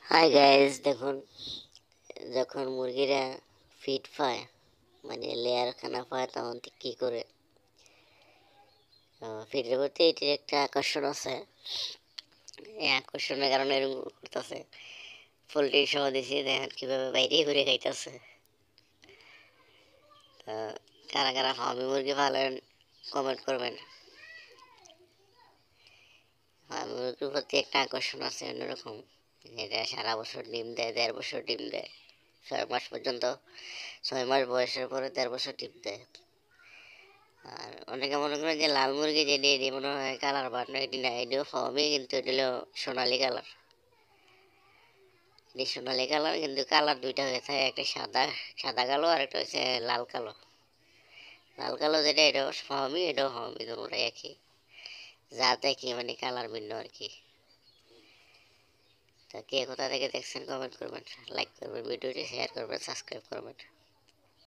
Hi guys, দেখুন যখন মুরগিরা feed পায় মানে লেয়ার খানা পায় তখন ঠিক কী করে ফিডের প্রতি এটির একটা আকর্ষণ আছে। এই আকর্ষণের কারণে এরকম করতেছে। পোলট্রি সহ দিছি, দেখেন কীভাবে বাইরে ঘুরে খাইতেছে। তো কারা কারা ফার্মি মুরগি পালেন কমেন্ট করবেন। ফার্মি মুরগির প্রতি একটা আকর্ষণ আছে অন্যরকম। এটা সারা বছর ডিম দেয়, 1.5 বছর ডিম দেয়, 6 মাস পর্যন্ত। 6 মাস বয়সের পরে 1.5 বছর ডিম দেয়। আর অনেকে মনে করেন যে লাল মুরগি যেটি এটি মনে হয় কালার বাট না, এটি না, এটিও ফার্মে, কিন্তু এটি হলো সোনালি কালার। এটি সোনালি কালার, কিন্তু কালার দুইটা হয়ে থাকে, একটা সাদা সাদা কালো আর একটা হচ্ছে লাল কালো। লাল কালো যেটা এটাও ফার্মি, এটাও ফার্মি, দুটোটাই একই জাত, একই, মানে কালার ভিন্ন আর কি। তা কে কোথা থেকে দেখছেন কমেন্ট করবেন, লাইক করবেন, ভিডিওটি শেয়ার করবেন, সাবস্ক্রাইব করবেন।